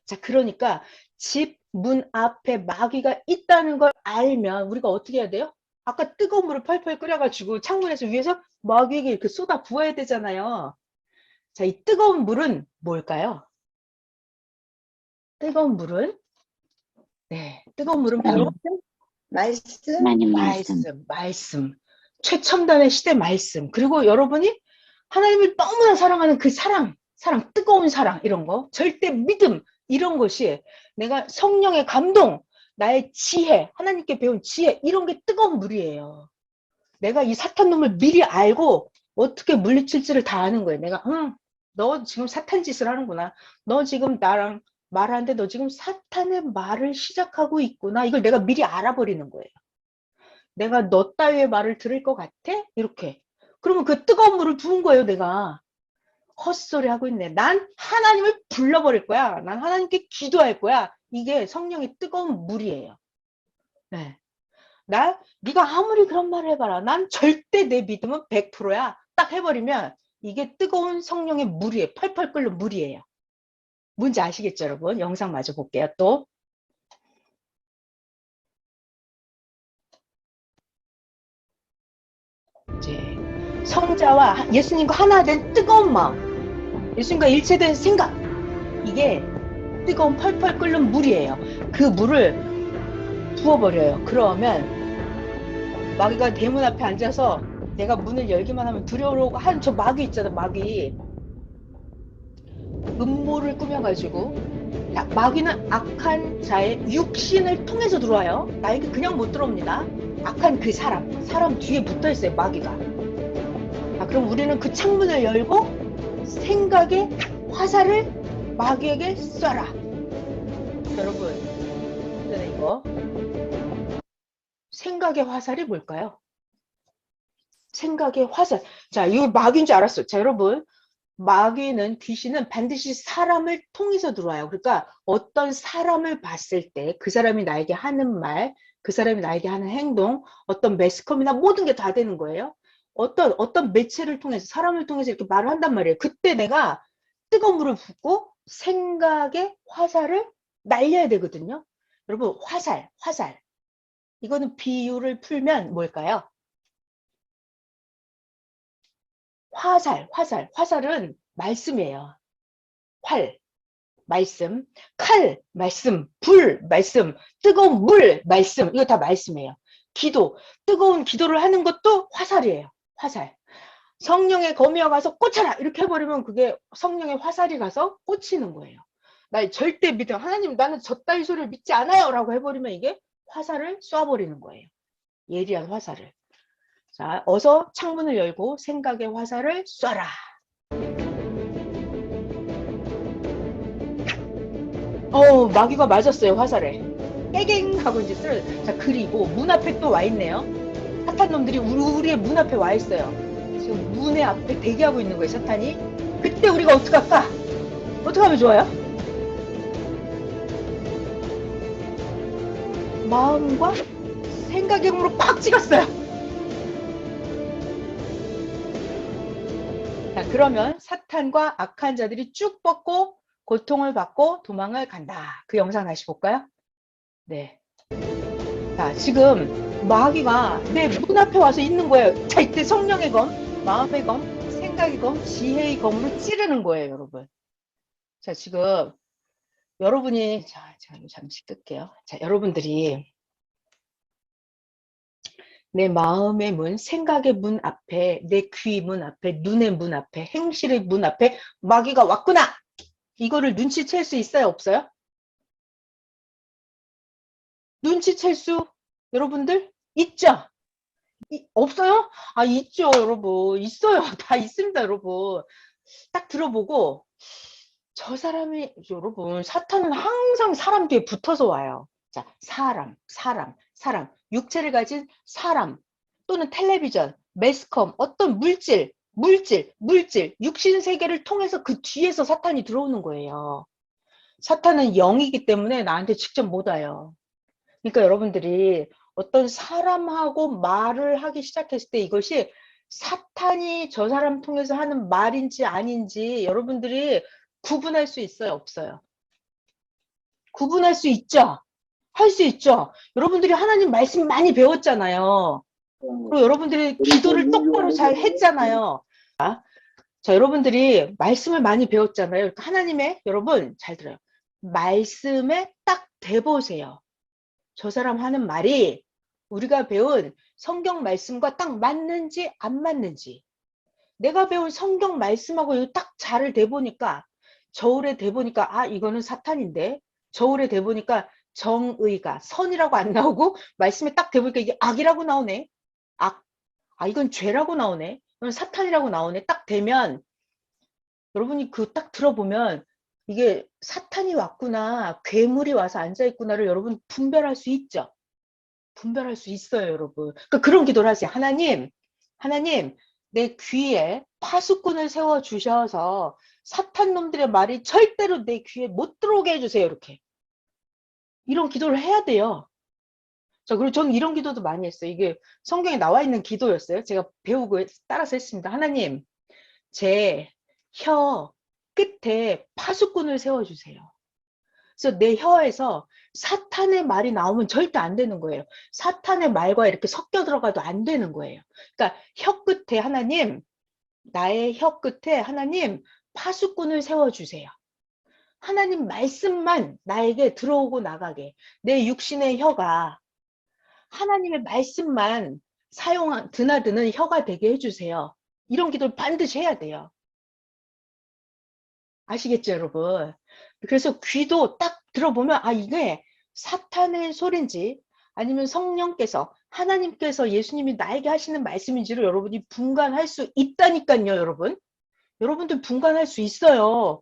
자, 그러니까 집 문 앞에 마귀가 있다는 걸 알면 우리가 어떻게 해야 돼요? 아까 뜨거운 물을 펄펄 끓여가지고 창문에서 위에서 마귀에게 이렇게 쏟아 부어야 되잖아요. 자, 이 뜨거운 물은 뭘까요? 뜨거운 물은 뜨거운 물은 바로 말씀. 하나님 말씀. 말씀. 최첨단의 시대 말씀. 그리고 여러분이 하나님을 너무나 사랑하는 그 사랑, 뜨거운 사랑, 이런 거. 절대 믿음, 이런 것이 내가 성령의 감동, 나의 지혜, 하나님께 배운 지혜, 이런 게 뜨거운 물이에요. 내가 이 사탄 놈을 미리 알고 어떻게 물리칠지를 다 아는 거예요. 내가, 너 지금 사탄 짓을 하는구나. 너 지금 나랑 말하는데 너 지금 사탄의 말을 시작하고 있구나. 이걸 내가 미리 알아버리는 거예요. 내가 너 따위의 말을 들을 것 같아? 이렇게. 그러면 그 뜨거운 물을 부은 거예요, 내가. 헛소리 하고 있네. 난 하나님을 불러버릴 거야. 난 하나님께 기도할 거야. 이게 성령의 뜨거운 물이에요. 네. 네가 아무리 그런 말을 해봐라. 난 절대 내 믿음은 100%야. 딱 해버리면 이게 뜨거운 성령의 물이에요. 펄펄 끓는 물이에요. 뭔지 아시겠죠, 여러분? 영상 마저 볼게요, 또. 성자와 예수님과 하나 된 뜨거운 마음, 예수님과 일체된 생각, 이게 뜨거운 펄펄 끓는 물이에요. 그 물을 부어버려요. 그러면 마귀가 대문 앞에 앉아서 내가 문을 열기만 하면 들어오고 한 저 마귀 있잖아, 마귀. 음모를 꾸며가지고, 자, 마귀는 악한 자의 육신을 통해서 들어와요. 나에게 그냥 못 들어옵니다. 악한 그 사람 뒤에 붙어 있어요, 마귀가. 자, 그럼 우리는 그 창문을 열고 생각의 화살을 마귀에게 쏴라. 여러분, 이거 생각의 화살이 뭘까요? 생각의 화살. 자, 이거 마귀인 줄 알았어요. 자, 여러분, 마귀는, 귀신은 반드시 사람을 통해서 들어와요. 그러니까 어떤 사람을 봤을 때 그 사람이 나에게 하는 말, 그 사람이 나에게 하는 행동, 어떤 매스컴이나 모든 게 다 되는 거예요. 어떤 매체를 통해서, 사람을 통해서 이렇게 말을 한단 말이에요. 그때 내가 뜨거운 물을 붓고 생각의 화살을 날려야 되거든요. 여러분, 화살. 이거는 비유를 풀면 뭘까요? 화살은 말씀이에요. 말씀, 칼, 말씀, 불, 말씀, 뜨거운 물, 말씀, 이거 다 말씀이에요. 기도, 뜨거운 기도를 하는 것도 화살이에요. 화살. 성령의 거미가 가서 꽂혀라 이렇게 해버리면 그게 성령의 화살이 가서 꽂히는 거예요. 나 절대 믿어. 하나님, 나는 저따위 소리를 믿지 않아요 라고 해버리면 이게 화살을 쏴버리는 거예요. 예리한 화살을. 자, 어서 창문을 열고 생각의 화살을 쏴라. 마귀가 맞았어요, 화살에. 깨갱 하고 이제 쓰러. 자, 그리고 문 앞에 또 와 있네요. 사탄 놈들이 우리의 문 앞에 와 있어요. 지금 문의 앞에 대기하고 있는 거예요, 사탄이. 그때 우리가 어떡할까? 어떻게 하면 좋아요? 마음과 생각의 힘으로 팍 찍었어요. 자, 그러면 사탄과 악한 자들이 쭉 뻗고 고통을 받고 도망을 간다. 그 영상 다시 볼까요? 네. 자, 지금 마귀가 내 문 앞에 와서 있는 거예요. 자, 이때 성령의 검, 마음의 검, 생각의 검, 지혜의 검으로 찌르는 거예요, 여러분. 자, 지금 여러분이, 자, 잠시 끌게요. 자, 여러분들이 내 마음의 문, 생각의 문 앞에, 내 귀 문 앞에, 눈의 문 앞에, 행실의 문 앞에 마귀가 왔구나! 이거를 눈치챌 수 있어요, 없어요? 눈치챌 수 여러분들 있죠? 없어요? 아, 있죠, 여러분. 있어요. 다 있습니다, 여러분. 딱 들어보고 저 사람이, 여러분, 사탄은 항상 사람 뒤에 붙어서 와요. 자, 사람. 육체를 가진 사람 또는 텔레비전, 매스컴, 어떤 물질, 육신 세계를 통해서 그 뒤에서 사탄이 들어오는 거예요. 사탄은 영이기 때문에 나한테 직접 못 와요. 그러니까 여러분들이 어떤 사람하고 말을 하기 시작했을 때 이것이 사탄이 저 사람 통해서 하는 말인지 아닌지 여러분들이 구분할 수 있어요, 없어요? 구분할 수 있죠? 할 수 있죠? 여러분들이 하나님 말씀 많이 배웠잖아요. 그리고 여러분들이 기도를 똑바로 잘 했잖아요. 자, 여러분들이 말씀을 많이 배웠잖아요. 그러니까 하나님의, 여러분 잘 들어요. 말씀에 딱 대보세요. 저 사람 하는 말이 우리가 배운 성경 말씀과 딱 맞는지 안 맞는지. 내가 배운 성경 말씀하고 이거 딱 잘 대보니까, 저울에 대보니까 아, 이거는 사탄인데, 저울에 대보니까 정의가 선이라고 안 나오고 말씀에 딱 대보니까 이게 악이라고 나오네. 악. 아, 이건 죄라고 나오네. 이건 사탄이라고 나오네. 딱 되면 여러분이 그 딱 들어보면 이게 사탄이 왔구나, 괴물이 와서 앉아있구나를 여러분 분별할 수 있죠? 분별할 수 있어요, 여러분. 그러니까 그런 기도를 하세요. 하나님, 내 귀에 파수꾼을 세워주셔서 사탄 놈들의 말이 절대로 내 귀에 못 들어오게 해주세요, 이렇게. 이런 기도를 해야 돼요. 자, 그리고 저는 이런 기도도 많이 했어요. 이게 성경에 나와 있는 기도였어요. 제가 배우고 따라서 했습니다. 하나님, 제 혀 끝에 파수꾼을 세워주세요. 그래서 내 혀에서 사탄의 말이 나오면 절대 안 되는 거예요. 사탄의 말과 이렇게 섞여 들어가도 안 되는 거예요. 그러니까 혀 끝에 하나님, 나의 혀 끝에 하나님 파수꾼을 세워주세요. 하나님 말씀만 나에게 들어오고 나가게. 내 육신의 혀가 하나님의 말씀만 드나드는 혀가 되게 해주세요. 이런 기도를 반드시 해야 돼요. 아시겠죠, 여러분? 그래서 귀도 딱 들어보면, 아, 이게 사탄의 소리인지 아니면 성령께서, 하나님께서 예수님이 나에게 하시는 말씀인지를 여러분이 분간할 수 있다니까요, 여러분. 여러분들 분간할 수 있어요.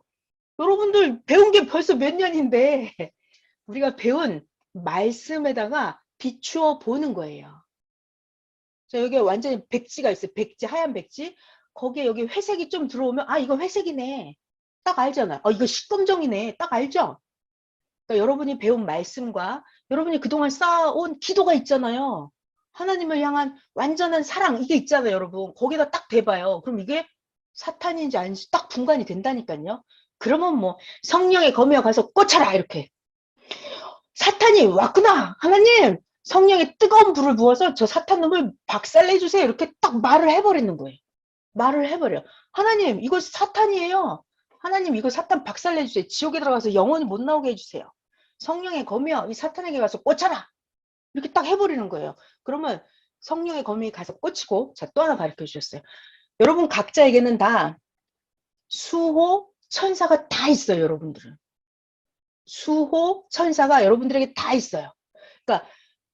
여러분들 배운 게 벌써 몇 년인데, 우리가 배운 말씀에다가 비추어 보는 거예요. 자, 여기 완전히 백지가 있어요. 백지, 하얀 백지. 거기에 여기 회색이 좀 들어오면, 아, 이거 회색이네. 딱 알잖아요. 이거 식검정이네. 딱 알죠? 그러니까 여러분이 배운 말씀과 여러분이 그동안 쌓아온 기도가 있잖아요. 하나님을 향한 완전한 사랑, 이게 있잖아요, 여러분. 거기다 딱 대봐요. 그럼 이게 사탄인지 아닌지 딱 분간이 된다니까요. 그러면 뭐 성령의 검이여 가서 꽂혀라 이렇게. 사탄이 왔구나. 하나님, 성령의 뜨거운 불을 부어서 저 사탄 놈을 박살내주세요. 이렇게 딱 말을 해버리는 거예요. 말을 해버려. 하나님, 이거 사탄이에요. 하나님, 이거 사탄 박살내주세요. 지옥에 들어가서 영원히 못 나오게 해주세요. 성령의 검이여, 이 사탄에게 가서 꽂혀라. 이렇게 딱 해버리는 거예요. 그러면 성령의 검이 가서 꽂히고, 자, 또 하나 가르쳐 주셨어요. 여러분 각자에게는 다 수호 천사가 다 있어요, 여러분들은. 수호 천사가 여러분들에게 다 있어요. 그러니까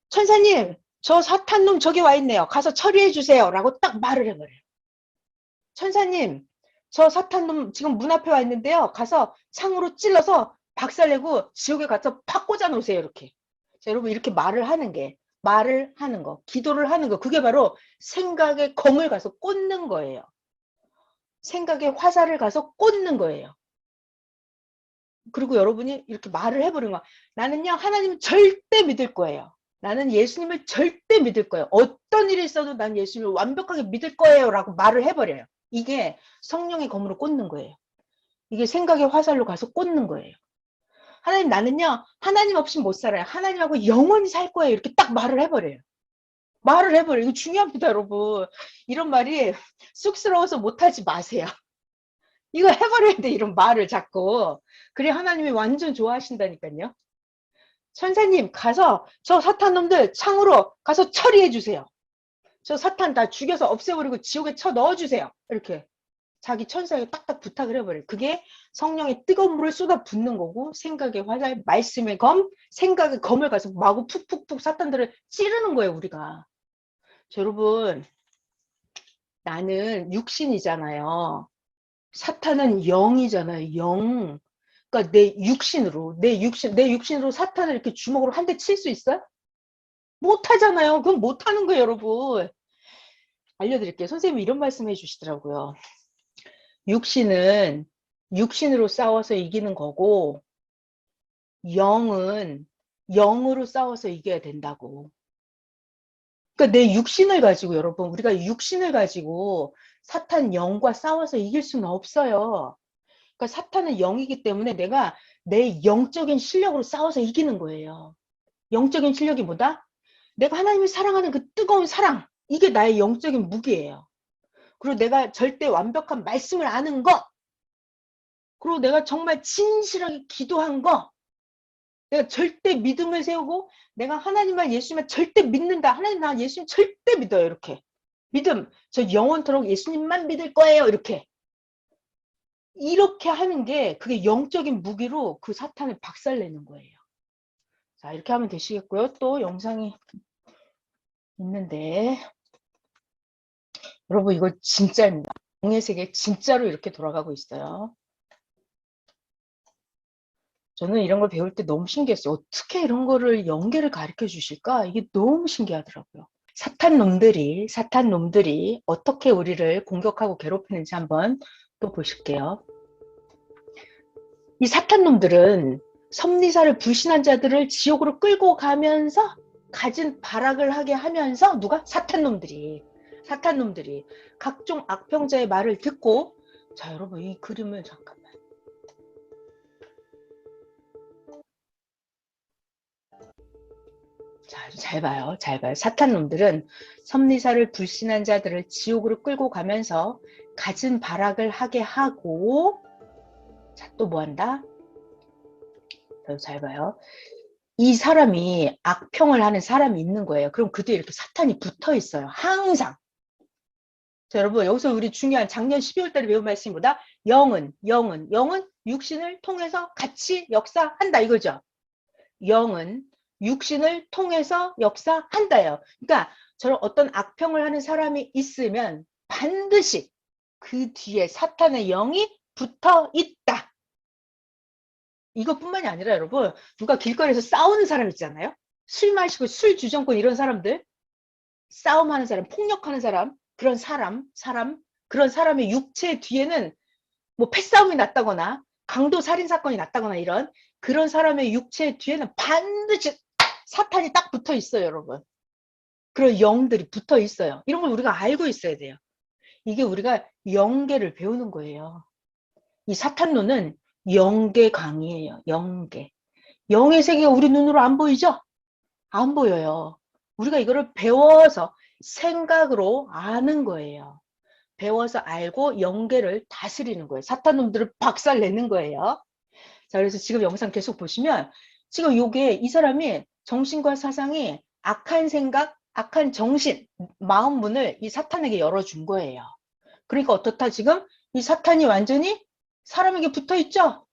천사님, 저 사탄놈 저기 와 있네요. 가서 처리해 주세요. 라고 딱 말을 해버려요. 천사님, 저 사탄놈 지금 문 앞에 와 있는데요. 가서 창으로 찔러서 박살내고 지옥에 가서 팍 꽂아 놓으세요. 이렇게. 자, 여러분 이렇게 말을 하는 거, 기도를 하는 거, 그게 바로 생각의 검을 가서 꽂는 거예요. 생각의 화살을 가서 꽂는 거예요. 그리고 여러분이 이렇게 말을 해버린 거야. 나는요, 하나님 절대 믿을 거예요. 나는 예수님을 절대 믿을 거예요. 어떤 일이 있어도 난 예수님을 완벽하게 믿을 거예요. 라고 말을 해버려요. 이게 성령의 검으로 꽂는 거예요. 이게 생각의 화살로 가서 꽂는 거예요. 하나님, 나는요, 하나님 없이 못 살아요. 하나님하고 영원히 살 거예요. 이렇게 딱 말을 해버려요. 말을 해버려요. 이거 중요합니다, 여러분. 이런 말이 쑥스러워서 못하지 마세요. 이거 해버려야 돼, 이런 말을 자꾸. 그래 하나님이 완전 좋아하신다니까요. 천사님, 가서 저 사탄놈들 창으로 가서 처리해 주세요. 저 사탄 다 죽여서 없애버리고 지옥에 쳐 넣어주세요. 이렇게 자기 천사에게 딱딱 부탁을 해버려요. 그게 성령의 뜨거운 물을 쏟아 붓는 거고, 생각의 화살, 말씀의 검, 생각의 검을 가서 마구 푹푹푹 사탄들을 찌르는 거예요, 우리가. 여러분, 나는 육신이잖아요. 사탄은 영이잖아요, 영. 그러니까 내 육신으로 사탄을 이렇게 주먹으로 한 대 칠 수 있어요? 못 하잖아요. 그건 못 하는 거예요, 여러분. 알려드릴게요. 선생님이 이런 말씀 해주시더라고요. 육신은 육신으로 싸워서 이기는 거고, 영은 영으로 싸워서 이겨야 된다고. 그러니까 내 육신을 가지고, 여러분, 우리가 육신을 가지고 사탄 영과 싸워서 이길 수는 없어요. 그러니까 사탄은 영이기 때문에 내가 내 영적인 실력으로 싸워서 이기는 거예요. 영적인 실력이 뭐다? 내가 하나님을 사랑하는 그 뜨거운 사랑, 이게 나의 영적인 무기예요. 그리고 내가 절대 완벽한 말씀을 아는 거, 그리고 내가 정말 진실하게 기도한 거, 내가 절대 믿음을 세우고 내가 하나님만 예수님만 절대 믿는다. 하나님 나 예수님 절대 믿어요. 이렇게. 믿음, 저 영원토록 예수님만 믿을 거예요. 이렇게 하는 게 그게 영적인 무기로 그 사탄을 박살내는 거예요. 자, 이렇게 하면 되시겠고요. 또 영상이 있는데, 여러분 이거 진짜입니다. 영의 세계 진짜로 이렇게 돌아가고 있어요. 저는 이런 걸 배울 때 너무 신기했어요. 어떻게 이런 거를 연계를 가르쳐 주실까? 이게 너무 신기하더라고요. 사탄 놈들이 어떻게 우리를 공격하고 괴롭히는지 한번 또 보실게요. 이 사탄 놈들은 섭리사를 불신한 자들을 지옥으로 끌고 가면서 가진 발악을 하게 하면서 누가? 사탄 놈들이 각종 악평자의 말을 듣고, 자, 여러분 이 그림을 잠깐만. 자, 잘 봐요. 잘 봐요. 사탄 놈들은 섭리사를 불신한 자들을 지옥으로 끌고 가면서 갖은 발악을 하게 하고, 자, 또 뭐 한다? 잘 봐요. 이 사람이 악평을 하는 사람이 있는 거예요. 그럼 그 뒤에 이렇게 사탄이 붙어 있어요. 항상. 자, 여러분, 여기서 우리 중요한 작년 12월 달에 배운 말씀보다 영은 육신을 통해서 같이 역사한다 이거죠. 영은 육신을 통해서 역사한다요. 그러니까 저런 어떤 악평을 하는 사람이 있으면 반드시 그 뒤에 사탄의 영이 붙어 있다. 이것뿐만이 아니라 여러분, 누가 길거리에서 싸우는 사람 있잖아요. 술 마시고 술 주정권 이런 사람들, 싸움하는 사람, 폭력하는 사람, 그런 그런 사람의 육체 뒤에는 뭐 패싸움이 났다거나 강도 살인 사건이 났다거나 이런 그런 사람의 육체 뒤에는 반드시 사탄이 딱 붙어 있어요, 여러분. 그런 영들이 붙어 있어요. 이런 걸 우리가 알고 있어야 돼요. 이게 우리가 영계를 배우는 거예요. 이 사탄론은 영계 강의예요. 영계. 영의 세계가 우리 눈으로 안 보이죠? 안 보여요. 우리가 이거를 배워서 생각으로 아는 거예요. 배워서 알고 영계를 다스리는 거예요. 사탄놈들을 박살내는 거예요. 자, 그래서 지금 영상 계속 보시면 지금 요게 이 사람이 정신과 사상이 악한 생각, 악한 정신, 마음 문을 이 사탄에게 열어준 거예요. 그러니까 어떻다 지금 이 사탄이 완전히 사람에게 붙어 있죠?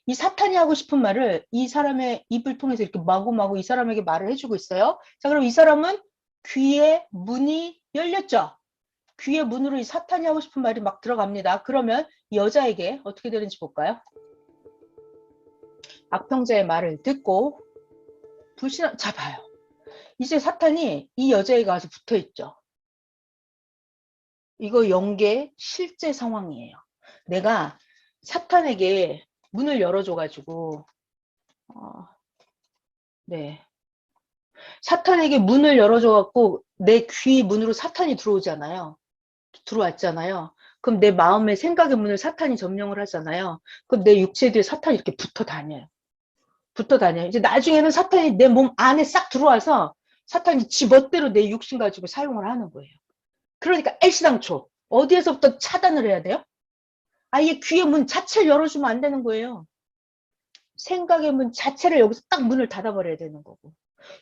이 사탄이 하고 싶은 말을 이 사람의 입을 통해서 이렇게 마구마구 이 사람에게 말을 해주고 있어요. 자, 그럼 이 사람은 귀의 문이 열렸죠? 귀의 문으로 이 사탄이 하고 싶은 말이 막 들어갑니다. 그러면 여자에게 어떻게 되는지 볼까요? 악평자의 말을 듣고 자, 봐요. 이제 사탄이 이 여자에게 가서 붙어 있죠. 이거 영계 실제 상황이에요. 내가 사탄에게 문을 열어줘가지고 네, 사탄에게 문을 열어줘갖고 내 귀 문으로 사탄이 들어왔잖아요. 그럼 내 마음의 생각의 문을 사탄이 점령을 하잖아요. 그럼 내 육체 뒤에 사탄이 이렇게 붙어 다녀요. 이제 나중에는 사탄이 내 몸 안에 싹 들어와서 사탄이 지 멋대로 내 육신 가지고 사용을 하는 거예요. 그러니까 애시당초 어디에서부터 차단을 해야 돼요? 아예 귀의 문 자체를 열어주면 안 되는 거예요. 생각의 문 자체를 여기서 딱 문을 닫아버려야 되는 거고.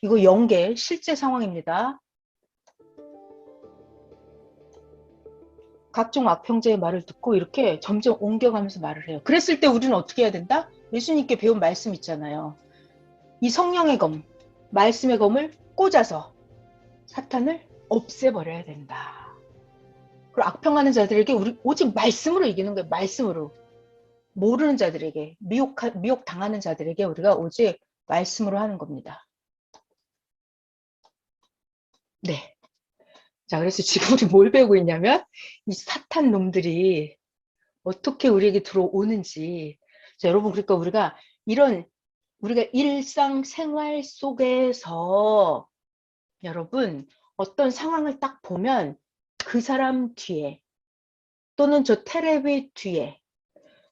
이거 영계 실제 상황입니다. 각종 악평자의 말을 듣고 이렇게 점점 옮겨가면서 말을 해요. 그랬을 때 우리는 어떻게 해야 된다? 예수님께 배운 말씀 있잖아요. 이 성령의 검, 말씀의 검을 꽂아서 사탄을 없애버려야 된다. 그리고 악평하는 자들에게 우리 오직 말씀으로 이기는 거예요. 말씀으로. 모르는 자들에게, 미혹 당하는 자들에게 우리가 오직 말씀으로 하는 겁니다. 네. 자, 그래서 지금 우리 뭘 배우고 있냐면 이 사탄 놈들이 어떻게 우리에게 들어오는지. 자, 여러분, 그러니까 우리가 일상생활 속에서 여러분 어떤 상황을 딱 보면 그 사람 뒤에 또는 저 테레비 뒤에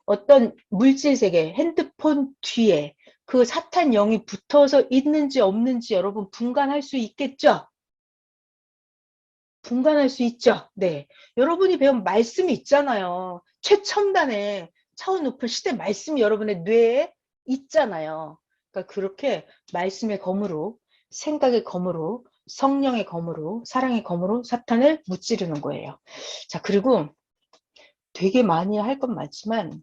어떤 물질세계, 핸드폰 뒤에 그 사탄 영이 붙어서 있는지 없는지 여러분 분간할 수 있겠죠? 분간할 수 있죠? 네. 여러분이 배운 말씀이 있잖아요. 최첨단의 차원 높은 시대 말씀이 여러분의 뇌에 있잖아요. 그러니까 그렇게 말씀의 검으로, 생각의 검으로, 성령의 검으로, 사랑의 검으로 사탄을 무찌르는 거예요. 자, 그리고 되게 많이 할 건 많지만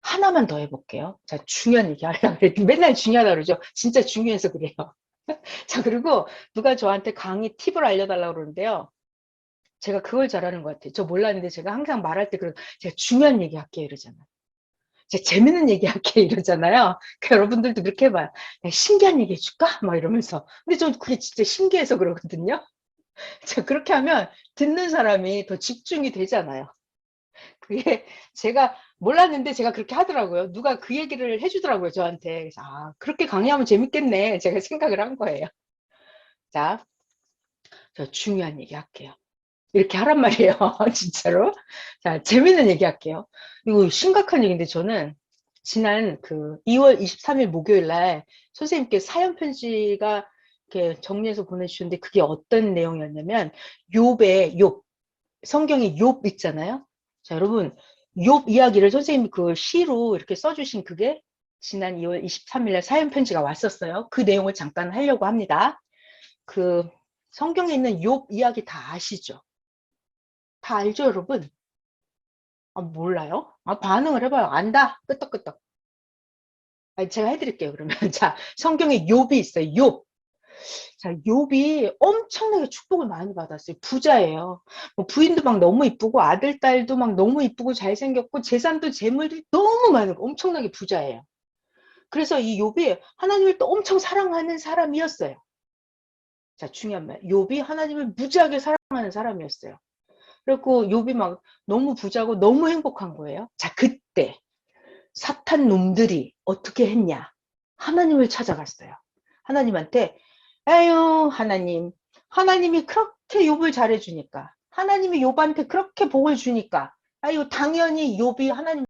하나만 더 해볼게요. 자, 중요한 얘기 하려고 그랬더니 맨날 중요하다 그러죠. 진짜 중요해서 그래요. 자, 그리고 누가 저한테 강의 팁을 알려달라고 그러는데요. 제가 그걸 잘하는 것 같아요. 저 몰랐는데 제가 항상 말할 때 제가 중요한 얘기 할게요 이러잖아요. 제가 재밌는 얘기 할게요 이러잖아요. 그러니까 여러분들도 그렇게 해봐요. 내가 신기한 얘기 해줄까? 막 이러면서. 근데 저 그게 진짜 신기해서 그러거든요. 자, 그렇게 하면 듣는 사람이 더 집중이 되잖아요. 그게 제가 몰랐는데 제가 그렇게 하더라고요. 누가 그 얘기를 해주더라고요, 저한테. 그래서 아, 그렇게 강의하면 재밌겠네. 제가 생각을 한 거예요. 자, 저 중요한 얘기 할게요. 이렇게 하란 말이에요. 진짜로. 자, 재밌는 얘기 할게요. 이거 심각한 얘기인데 저는 지난 그 2월 23일 목요일 날 선생님께 사연 편지가 이렇게 정리해서 보내주셨는데 그게 어떤 내용이었냐면 욥 성경에 욥 있잖아요. 자, 여러분 욥 이야기를 선생님이 그 시로 이렇게 써주신 그게 지난 2월 23일에 사연 편지가 왔었어요. 그 내용을 잠깐 하려고 합니다. 그 성경에 있는 욥 이야기 다 아시죠? 다 알죠, 여러분? 아, 몰라요? 아, 반응을 해봐요. 안다. 끄떡끄떡. 아, 제가 해드릴게요, 그러면. 자, 성경에 욥이 있어요. 욥. 자, 욥이 엄청나게 축복을 많이 받았어요. 부자예요. 뭐 부인도 막 너무 이쁘고 아들, 딸도 막 너무 이쁘고 잘생겼고 재산도 재물도 너무 많고 엄청나게 부자예요. 그래서 이 욥이 하나님을 또 엄청 사랑하는 사람이었어요. 자, 중요한 말. 욥이 하나님을 무지하게 사랑하는 사람이었어요. 그리고 욥이 막 너무 부자고 너무 행복한 거예요. 자, 그때 사탄 놈들이 어떻게 했냐? 하나님을 찾아갔어요. 하나님한테 아유 하나님이 그렇게 욥을 잘해주니까 하나님이 욥한테 그렇게 복을 주니까 아유 당연히 욥이 하나님